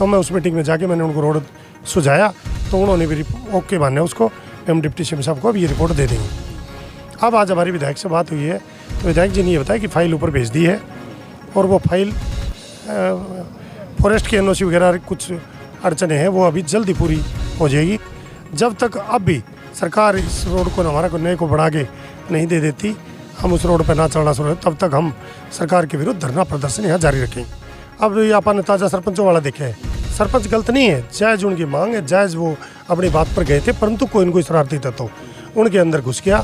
तो मैं उस मीटिंग में जाके मैंने उनको रोड सुझाया, तो उन्होंने भी ओके माने उसको, हम डिप्टी सीएम साहब को अब ये रिपोर्ट दे देंगे। अब आज हमारी विधायक से बात हुई है, तो विधायक जी ने ये बताया कि फ़ाइल ऊपर भेज दी है और वो फाइल फॉरेस्ट की एनओसी वगैरह कुछ अड़चने हैं, वो अभी जल्दी पूरी हो जाएगी। जब तक अब भी सरकार इस रोड को हमारा को नए को बढ़ा के नहीं दे देती, हम उस रोड पर ना चलना शुरू, तब तक हम सरकार के विरुद्ध धरना प्रदर्शन यहाँ जारी रखेंगे। अब ये अपन ने ताज़ा सरपंचों वाला देखा है, सरपंच गलत नहीं है, जायज़ उनकी मांग है, जायज़ वो अपनी बात पर गए थे, परंतु कोई न कोई शरारती तत्व उनके अंदर घुस गया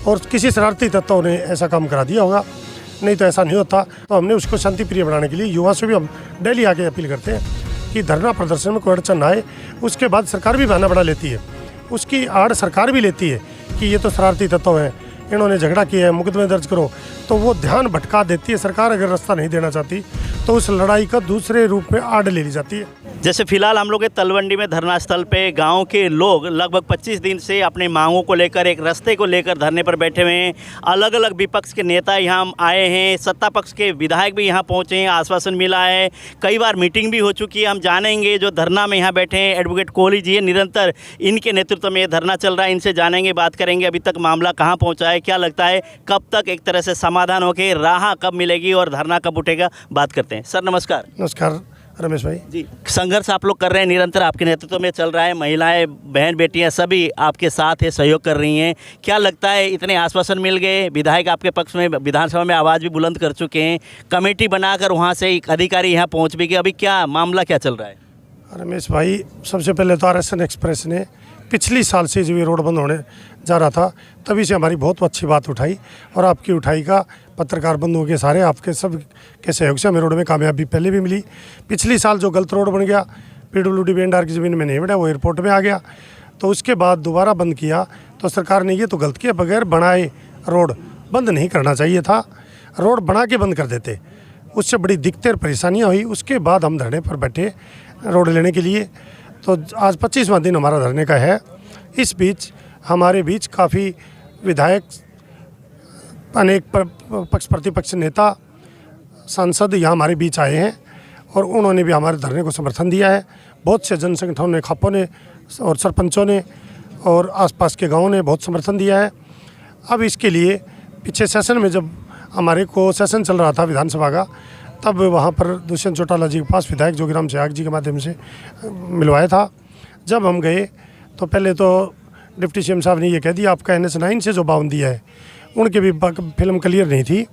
और किसी शरारती तत्व ने ऐसा काम करा दिया होगा, नहीं तो ऐसा नहीं होता। तो हमने उसको शांति प्रिय बनाने के लिए युवा से भी हम डेली आके अपील करते हैं कि धरना प्रदर्शन में कोई अड़चन ना आए। उसके बाद सरकार भी बहाना बना लेती है, उसकी आड़ सरकार भी लेती है कि ये तो शरारती तत्व है, इन्होंने झगड़ा किया है, मुकदमे दर्ज करो, तो वो ध्यान भटका देती है। सरकार अगर रास्ता नहीं देना चाहती तो उस लड़ाई का दूसरे रूप में आड़ ले ली जाती है। जैसे फिलहाल हम लोग तलवंडी में धरना स्थल पे गांव के लोग लगभग 25 दिन से अपने मांगों को लेकर, एक रास्ते को लेकर धरने पर बैठे हुए हैं। अलग अलग विपक्ष के नेता यहाँ आए हैं, सत्ता पक्ष के विधायक भी यहाँ पहुँचे हैं, आश्वासन मिला है, कई बार मीटिंग भी हो चुकी है। हम जानेंगे जो धरना में यहाँ बैठे हैं एडवोकेट कोहली जी है, निरंतर इनके नेतृत्व में धरना चल रहा है, इनसे जानेंगे, बात करेंगे अभी तक मामला कहाँ पहुँचा है, क्या लगता है कब तक एक तरह से समाधान होके राह कब मिलेगी और धरना कब उठेगा, बात करते हैं। सर नमस्कार। नमस्कार रमेश भाई जी। संघर्ष आप लोग कर रहे हैं, निरंतर आपके नेतृत्व में चल रहा है, महिलाएं, बहन बेटियां सभी आपके साथ है, सहयोग कर रही हैं। क्या लगता है इतने आश्वासन मिल गए, विधायक आपके पक्ष में विधानसभा में आवाज़ भी बुलंद कर चुके हैं, कमेटी बनाकर वहां से एक अधिकारी यहाँ पहुँच भी गए, अभी क्या मामला क्या चल रहा है? रमेश भाई, सबसे पहले तो RSN एक्सप्रेस ने पिछली साल से जो ये रोड बंद होने जा रहा था, तभी से हमारी बहुत अच्छी बात उठाई और आपकी उठाई का पत्रकार बंधुओं के सारे आपके सब के सहयोग से हमें रोड में कामयाबी पहले भी मिली। पिछली साल जो गलत रोड बन गया, PWD बेंडार की ज़मीन में नहीं बढ़ा, वो एयरपोर्ट में आ गया, तो उसके बाद दोबारा बंद किया, तो सरकार ने ये तो गलत किया, बगैर बनाए रोड बंद नहीं करना चाहिए था, रोड बना के बंद कर देते, उससे बड़ी दिक्कतें और परेशानियाँ हुई। उसके बाद हम धरने पर बैठे रोड लेने के लिए, तो आज 25वां दिन हमारा धरने का है। इस बीच हमारे बीच काफ़ी विधायक, अनेक पक्ष प्रतिपक्ष नेता, सांसद यहाँ हमारे बीच आए हैं और उन्होंने भी हमारे धरने को समर्थन दिया है। बहुत से जन संगठनों ने, खापों ने और सरपंचों ने और आसपास के गांवों ने बहुत समर्थन दिया है। अब इसके लिए पिछले सेशन में जब हमारे को सेशन चल रहा था विधानसभा का, तब वहाँ पर दुष्यंत चौटाला जी के पास विधायक जोगीराम सहयाग जी के माध्यम से मिलवाया था। जब हम गए तो पहले तो डिप्टी सीएम साहब ने ये कह दिया आपका NH9 से जो पाबंदी है, उनके भी फिल्म क्लियर नहीं थी,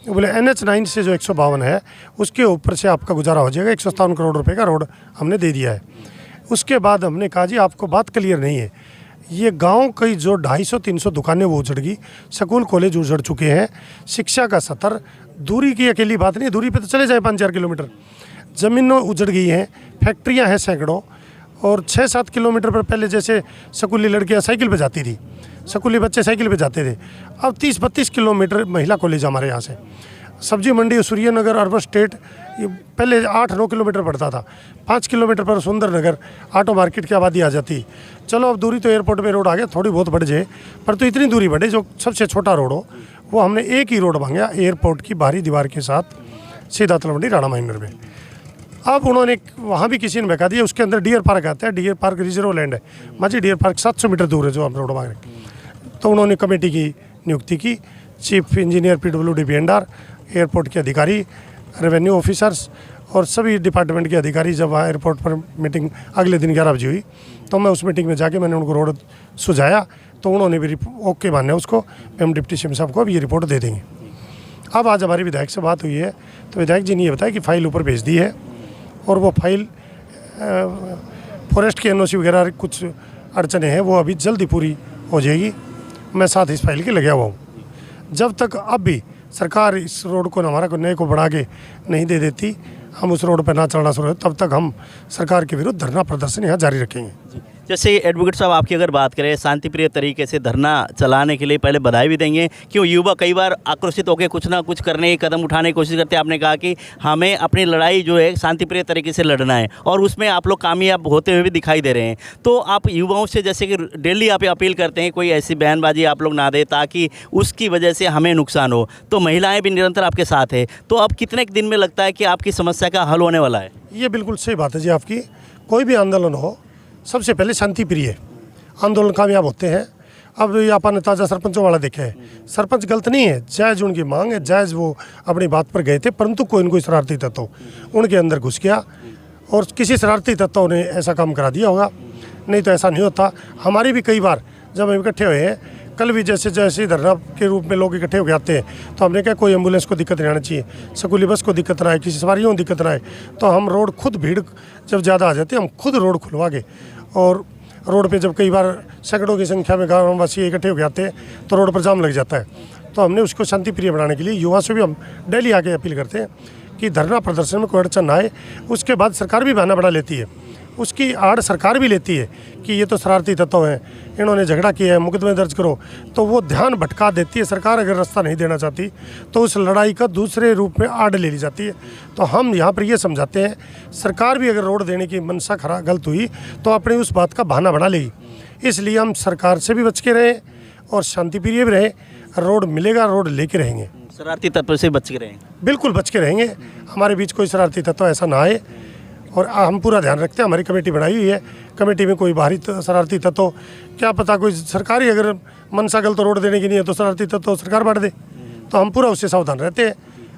बोले NH9 से जो 152 है उसके ऊपर से आपका गुजारा हो जाएगा, 157 करोड़ रुपए का रोड हमने दे दिया है। उसके बाद हमने कहा जी आपको बात क्लियर नहीं है, ये गांव की जो 250-300 दुकानें वो उजड़ गई, स्कूल कॉलेज उजड़ चुके हैं, शिक्षा का स्तर, दूरी की अकेली बात नहीं, दूरी पे तो चले जाए 5-4 किलोमीटर, ज़मीनें उजड़ गई हैं, फैक्ट्रियां हैं सैकड़ों, और 6-7 किलोमीटर पर पहले जैसे स्कूली लड़कियां साइकिल पे जाती थी, स्कूली बच्चे साइकिल पे जाते थे, अब 30-32 किलोमीटर महिला कॉलेज हमारे यहाँ से। सब्जी मंडी सूर्यनगर अर्बन स्टेट ये पहले 8-9 किलोमीटर पड़ता था, 5 किलोमीटर पर सुंदर नगर ऑटो मार्केट की आबादी आ जाती। चलो अब दूरी तो एयरपोर्ट में रोड आ गया, थोड़ी बहुत बढ़ जाए, पर तो इतनी दूरी बढ़े जो सबसे छोटा रोड हो, वो हमने एक ही रोड मांगा एयरपोर्ट की बाहरी दीवार के साथ, सीधा तलवंडी राणा माइनर में। अब उन्होंने वहाँ भी किसी ने बहका दिया, उसके अंदर डियर पार्क आता है, डियर पार्क रिजर्व लैंड है, माजी डियर पार्क 700 मीटर दूर है जो हम रोड मांग रहे। तो उन्होंने कमेटी की नियुक्ति की, चीफ इंजीनियर PWD बेंडार, एयरपोर्ट के अधिकारी, रेवेन्यू ऑफिसर्स और सभी डिपार्टमेंट के अधिकारी। जब वहाँ एयरपोर्ट पर मीटिंग अगले दिन 11 बजे हुई, तो मैं उस मीटिंग में जाके मैंने उनको रोड सुझाया, तो उन्होंने भी ओके माने उसको, हम डिप्टी सीएम साहब को अब ये रिपोर्ट दे देंगे। अब आज हमारी विधायक से बात हुई है, तो विधायक जी ने ये बताया कि फ़ाइल ऊपर भेज दी है और वो फाइल फॉरेस्ट की NOC वगैरह कुछ अड़चने हैं, वो अभी जल्दी पूरी हो जाएगी। मैं साथ इस फाइल के लगा हुआ हूँ। जब तक अब भी सरकार इस रोड को हमारा को नए को बढ़ा के नहीं दे देती, हम उस रोड पर ना चलना शुरू, तब तक हम सरकार के विरुद्ध धरना प्रदर्शन यहाँ जारी रखेंगे। जैसे एडवोकेट साहब आपकी अगर बात करें शांतिप्रिय तरीके से धरना चलाने के लिए पहले बधाई भी देंगे, क्यों युवा कई बार आक्रोशित होकर कुछ ना कुछ करने की कदम उठाने की कोशिश करते हैं। आपने कहा कि हमें अपनी लड़ाई जो है शांतिप्रिय तरीके से लड़ना है और उसमें आप लोग कामयाब होते हुए भी दिखाई दे रहे हैं। तो आप युवाओं से जैसे कि डेली आप अपील करते हैं कोई ऐसी बयानबाजी आप लोग ना दें ताकि उसकी वजह से हमें नुकसान हो, तो महिलाएँ भी निरंतर आपके साथ है, तो अब कितने दिन में लगता है कि आपकी समस्या का हल होने वाला है? ये बिल्कुल सही बात है जी आपकी। कोई भी आंदोलन हो सबसे पहले शांति प्रिय आंदोलन कामयाब होते हैं। अब ये अपन ने ताज़ा सरपंचों वाला देखा है, सरपंच गलत नहीं है, जायज़ उनकी मांग है, जायज़ वो अपनी बात पर गए थे, परंतु कोई न कोई शरारती तत्व उनके अंदर घुस गया और किसी शरारती तत्व ने ऐसा काम करा दिया होगा, नहीं तो ऐसा नहीं होता। हमारी भी कई बार जब हम इकट्ठे हुए हैं, कल भी जैसे धरना के रूप में लोग इकट्ठे होकर आते हैं, तो हमने कहा कोई एम्बुलेंस को दिक्कत नहीं आना चाहिए, स्कूली बस को दिक्कत ना आए, किसी सवारियों को दिक्कत ना आए, तो हम रोड खुद भीड़ जब ज़्यादा आ जाती है हम खुद रोड खुलवा के, और रोड पे जब कई बार सैकड़ों की संख्या में गाँववासी इकट्ठे होकर आते हैं तो रोड पर जाम लग जाता है। तो हमने उसको शांति प्रिय बनाने के लिए युवा से भी हम डेली आके अपील करते हैं कि धरना प्रदर्शन में कोई अड़चन ना आए। उसके बाद सरकार भी बहाना बना लेती है, उसकी आड़ सरकार भी लेती है कि ये तो शरारती तत्व हैं, इन्होंने झगड़ा किया है, मुकदमे दर्ज करो, तो वो ध्यान भटका देती है। सरकार अगर रास्ता नहीं देना चाहती तो उस लड़ाई का दूसरे रूप में आड़ ले ली जाती है। तो हम यहाँ पर ये समझाते हैं, सरकार भी अगर रोड देने की मनसा गलत हुई तो अपनी उस बात का बहाना बना लेगी। इसलिए हम सरकार से भी बच के रहें और शांतिप्रिय भी रहें। रोड मिलेगा, रोड लेके रहेंगे, शरारती तत्व से बच के रहेंगे। बिल्कुल बच के रहेंगे, हमारे बीच कोई शरारती तत्व ऐसा ना आए और हम पूरा ध्यान रखते हैं। हमारी कमेटी बनाई हुई है, कमेटी में कोई बाहरी शरारती तत्व, क्या पता कोई सरकारी अगर मनसा गलत रोड देने की नहीं है तो शरारती तत्व सरकार बांट दे, तो हम पूरा उससे सावधान रहते हैं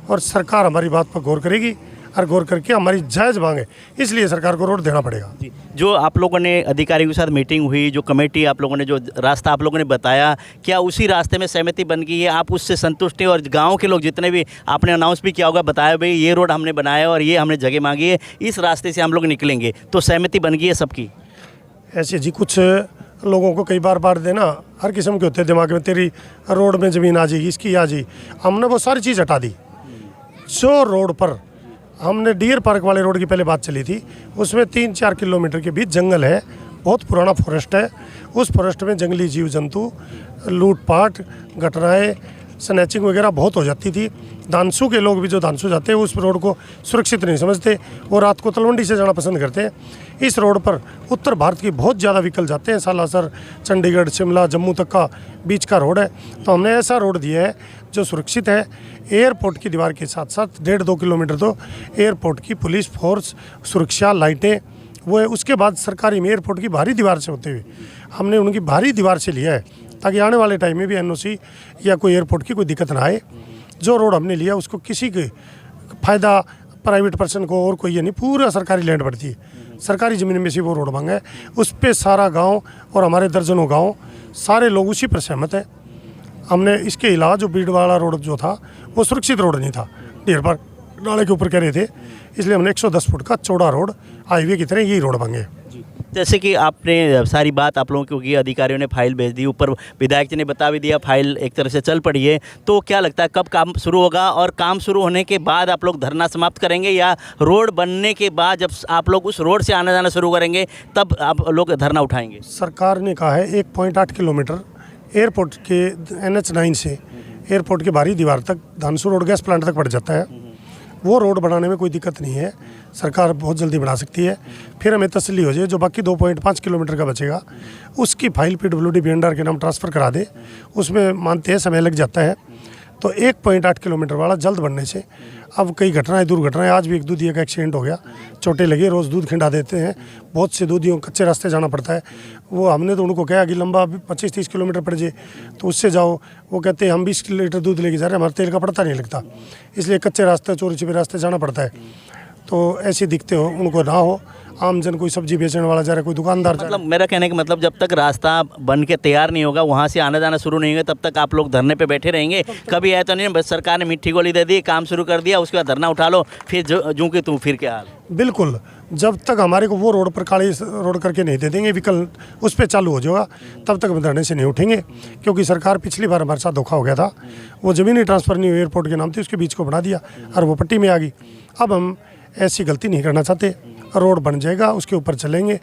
और सरकार हमारी बात पर गौर करेगी और गौर करके हमारी जायज़ मांग है, इसलिए सरकार को रोड देना पड़ेगा। जो आप लोगों ने अधिकारियों के साथ मीटिंग हुई, जो कमेटी आप लोगों ने जो रास्ता आप लोगों ने बताया, क्या उसी रास्ते में सहमति बन गई है? आप उससे संतुष्ट हैं? और गांव के लोग जितने भी आपने अनाउंस भी किया होगा, बताया भाई ये रोड हमने बनाया और ये हमने जगह मांगी है, इस रास्ते से हम लोग निकलेंगे, तो सहमति बन गई है सबकी? ऐसे जी कुछ लोगों को कई बार देना हर किस्म के होते हैं दिमाग में, तेरी रोड में ज़मीन आ जाएगी, इसकी आ जाएगी। हमने वो सारी चीज़ हटा दी। जो रोड पर हमने डियर पार्क वाले रोड की पहले बात चली थी, उसमें 3-4 किलोमीटर के बीच जंगल है, बहुत पुराना फॉरेस्ट है। उस फॉरेस्ट में जंगली जीव जंतु, लूटपाट, घटनाएँ, स्नैचिंग वगैरह बहुत हो जाती थी। धानसू के लोग भी जो धानसू जाते हैं उस रोड को सुरक्षित नहीं समझते, वो रात को तलवंडी से जाना पसंद करते हैं। इस रोड पर उत्तर भारत के बहुत ज़्यादा व्हीकल जाते हैं, सालासर, चंडीगढ़, शिमला, जम्मू तक का बीच का रोड है। तो हमने ऐसा रोड दिया है जो सुरक्षित है। एयरपोर्ट की दीवार के साथ साथ 1.5-2 किलोमीटर तो एयरपोर्ट की पुलिस फोर्स, सुरक्षा लाइटें वो है। उसके बाद सरकारी में एयरपोर्ट की बाहरी दीवार से होते हुए हमने उनकी बाहरी दीवार से लिया है, ताकि आने वाले टाइम में भी एनओसी या कोई एयरपोर्ट की कोई दिक्कत ना आए। जो रोड हमने लिया उसको किसी के फ़ायदा प्राइवेट पर्सन को और कोई ये नहीं, पूरा सरकारी लैंड पड़ती है, सरकारी ज़मीन में से वो रोड मांगा है। उस पर सारा गांव और हमारे दर्जनों गांव सारे लोग उसी पर सहमत है। हमने इसके अलावा जो बीड़ वाला रोड जो था वो सुरक्षित रोड नहीं था, ढेर पर नाले के ऊपर कह रहे थे, इसलिए हमने 110 फुट का चौड़ा रोड हाईवे की तरह यही रोड मांगे। जैसे कि आपने सारी बात आप लोगों की अधिकारियों ने फाइल भेज दी, ऊपर विधायक जी ने बता भी दिया, फाइल एक तरह से चल पड़ी है, तो क्या लगता है कब काम शुरू होगा? और काम शुरू होने के बाद आप लोग धरना समाप्त करेंगे या रोड बनने के बाद जब आप लोग उस रोड से आना जाना शुरू करेंगे तब आप लोग धरना उठाएंगे? सरकार ने कहा है 1.8 किलोमीटर एयरपोर्ट के NH9 से एयरपोर्ट की बाहरी दीवार तक धानसू रोड गैस प्लांट तक पड़ जाता है। वो रोड बनाने में कोई दिक्कत नहीं है, सरकार बहुत जल्दी बना सकती है। फिर हमें तसल्ली हो जाए जो बाकी 2.5 किलोमीटर का बचेगा उसकी फाइल PWD BNR के नाम ट्रांसफ़र करा दे, उसमें मानते हैं समय लग जाता है। तो 1.8 किलोमीटर वाला जल्द बनने से अब कई घटनाएं, दुर्घटनाएं, आज भी एक दूधिया का एक्सीडेंट हो गया, चोटें लगी, रोज़ दूध खिंडा देते हैं, बहुत से दूधियों कच्चे रास्ते जाना पड़ता है। वो हमने तो उनको कहा कि लंबा 25-30 किलोमीटर पड़ जाए तो उससे जाओ, वो कहते हैं हम 20 लीटर दूध लेके जा रहे हैं, हमारे तेल का पड़ता नहीं लगता, इसलिए कच्चे रास्ते, चोरी छिपे रास्ते जाना पड़ता है। तो ऐसे दिखते हो उनको ना हो, आम जन कोई सब्जी बेचने वाला जा रहा है, कोई दुकानदार जा रहा है। मतलब मेरा कहने का मतलब जब तक रास्ता बन के तैयार नहीं होगा, वहाँ से आना जाना शुरू नहीं होगा, तब तक आप लोग धरने पे बैठे रहेंगे? कभी आया तो नहीं बस सरकार ने मिट्टी गोली दे दी, काम शुरू कर दिया, उसके बाद धरना उठा लो, फिर जूं कि तू फिर क्या हाल? बिल्कुल, जब तक हमारे को वो रोड पर काली रोड करके नहीं दे देंगे, व्हीकल उस पर चालू हो जाएगा, तब तक हम धरने से नहीं उठेंगे। क्योंकि सरकार पिछली बार हमारे साथ धोखा हो गया था, वो ज़मीनी ट्रांसफ़र नहीं हुई, एयरपोर्ट के नाम थी, उसके बीच को बना दिया और वो पट्टी में आ गई। अब हम ऐसी गलती नहीं करना चाहते, रोड बन जाएगा, उसके ऊपर चलेंगे।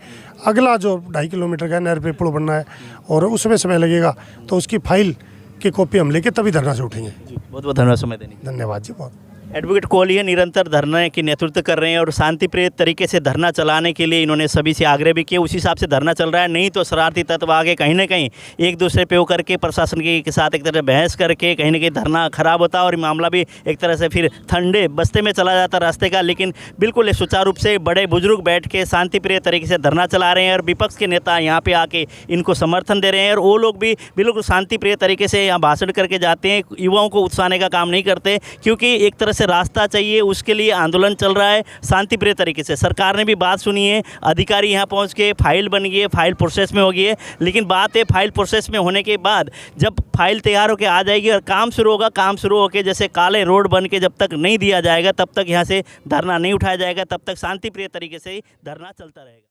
अगला जो 2.5 किलोमीटर का नहर पे पुल बनना है और उसमें समय लगेगा, तो उसकी फाइल की कॉपी हम लेके तभी धरना से उठेंगे। बहुत बहुत धन्यवाद समय देने के लिए। धन्यवाद जी बहुत। एडवोकेट कोहली निरंतर धरने की नेतृत्व कर रहे हैं और शांतिप्रिय तरीके से धरना चलाने के लिए इन्होंने सभी से आग्रह भी किया, उसी हिसाब से धरना चल रहा है। नहीं तो शरारती तत्व आगे कहीं ना कहीं एक दूसरे पे होकर के प्रशासन के साथ एक तरह बहस करके कहीं ना कहीं धरना खराब होता और मामला भी एक तरह से फिर ठंडे बस्ते में चला जाता रास्ते का। लेकिन बिल्कुल सुचारू रूप से बड़े बुजुर्ग बैठ के शांतिप्रिय तरीके से धरना चला रहे हैं और विपक्ष के नेता यहाँ पे आके इनको समर्थन दे रहे हैं और वो लोग भी बिल्कुल शांतिप्रिय तरीके से यहाँ भाषण करके जाते हैं, युवाओं को उकसाने का काम नहीं करते, क्योंकि एक तरह से रास्ता चाहिए, उसके लिए आंदोलन चल रहा है शांतिप्रिय तरीके से। सरकार ने भी बात सुनी है, अधिकारी यहाँ पहुँच के फाइल बन गई है, फाइल प्रोसेस में हो गई है। लेकिन बात है फाइल प्रोसेस में होने के बाद जब फाइल तैयार होकर आ जाएगी और काम शुरू होगा, काम शुरू होकर जैसे काले रोड बन के जब तक नहीं दिया जाएगा तब तक यहाँ से धरना नहीं उठाया जाएगा, तब तक शांतिप्रिय तरीके से ही धरना चलता रहेगा।